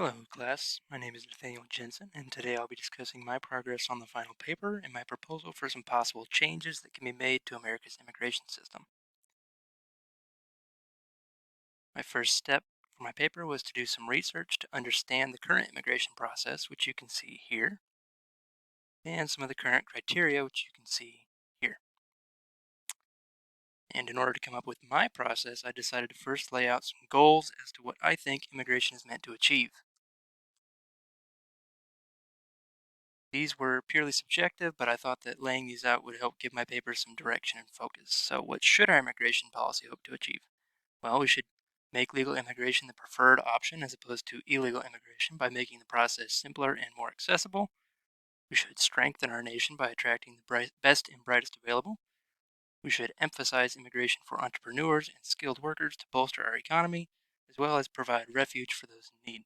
Hello, class. My name is Nathaniel Jensen, and today I'll be discussing my progress on the final paper and my proposal for some possible changes that can be made to America's immigration system. My first step for my paper was to do some research to understand the current immigration process, which you can see here, and some of the current criteria, which you can see here. And in order to come up with my process, I decided to first lay out some goals as to what I think immigration is meant to achieve. These were purely subjective, but I thought that laying these out would help give my paper some direction and focus. So, what should our immigration policy hope to achieve? Well, we should make legal immigration the preferred option as opposed to illegal immigration by making the process simpler and more accessible. We should strengthen our nation by attracting the best and brightest available. We should emphasize immigration for entrepreneurs and skilled workers to bolster our economy, as well as provide refuge for those in need.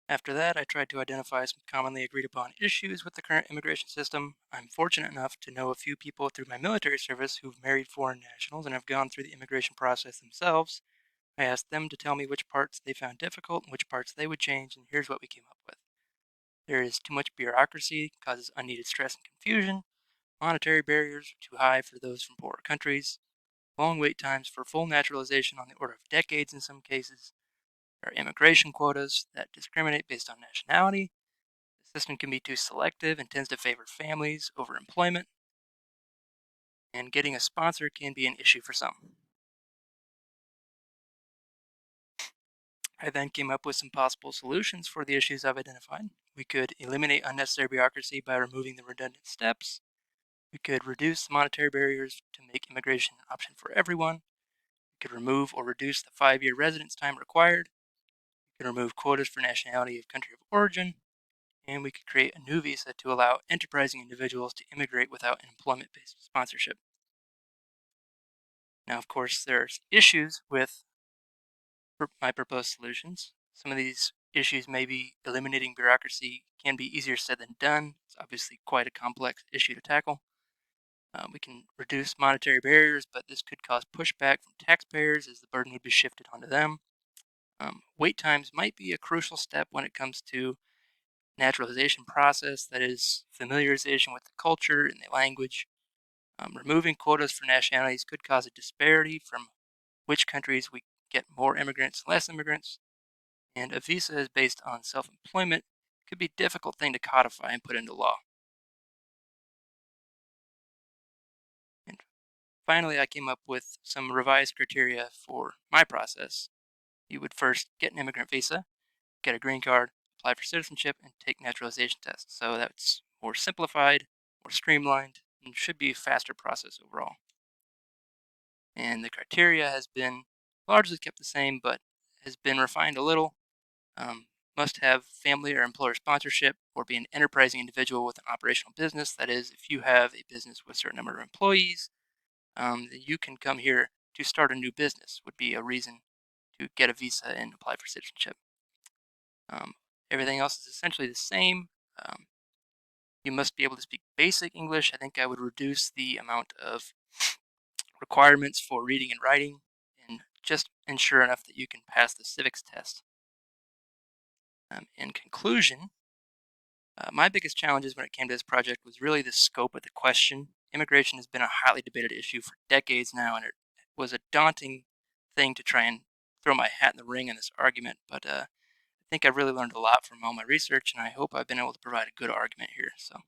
After that, I tried to identify some commonly agreed upon issues with the current immigration system. I'm fortunate enough to know a few people through my military service who've married foreign nationals and have gone through the immigration process themselves. I asked them to tell me which parts they found difficult and which parts they would change, and here's what we came up with. There is too much bureaucracy, causes unneeded stress and confusion. Monetary barriers are too high for those from poorer countries. Long wait times for full naturalization on the order of decades in some cases. There are immigration quotas that discriminate based on nationality. The system can be too selective and tends to favor families over employment, and getting a sponsor can be an issue for some. I then came up with some possible solutions for the issues I've identified. We could eliminate unnecessary bureaucracy by removing the redundant steps. We could reduce the monetary barriers to make immigration an option for everyone. We could remove or reduce the 5-year residence time required. We could remove quotas for nationality of country of origin. And we could create a new visa to allow enterprising individuals to immigrate without an employment-based sponsorship. Now, of course, there's issues with my proposed solutions. Some of these issues may be eliminating bureaucracy can be easier said than done. It's obviously quite a complex issue to tackle. We can reduce monetary barriers, but this could cause pushback from taxpayers as the burden would be shifted onto them. Wait times might be a crucial step when it comes to naturalization process, that is, familiarization with the culture and the language. Removing quotas for nationalities could cause a disparity from which countries we get more immigrants, less immigrants, and a visa is based on self-employment could be a difficult thing to codify and put into law. And finally, I came up with some revised criteria for my process. You would first get an immigrant visa, get a green card, apply for citizenship, and take naturalization tests. So that's more simplified, more streamlined, and should be a faster process overall. And the criteria has been largely kept the same, but has been refined a little. Um, must have family or employer sponsorship or be an enterprising individual with an operational business. That is, if you have a business with a certain number of employees, then you can come here to start a new business, would be a reason to get a visa and apply for citizenship. Um, Everything else is essentially the same. Um, you must be able to speak basic English. I think I would reduce the amount of requirements for reading and writing and just ensure enough that you can pass the civics test. In conclusion, my biggest challenges when it came to this project was really the scope of the question. Immigration has been a highly debated issue for decades now, and it was a daunting thing to try and throw my hat in the ring in this argument. But I think I've really learned a lot from all my research, and I hope I've been able to provide a good argument here. So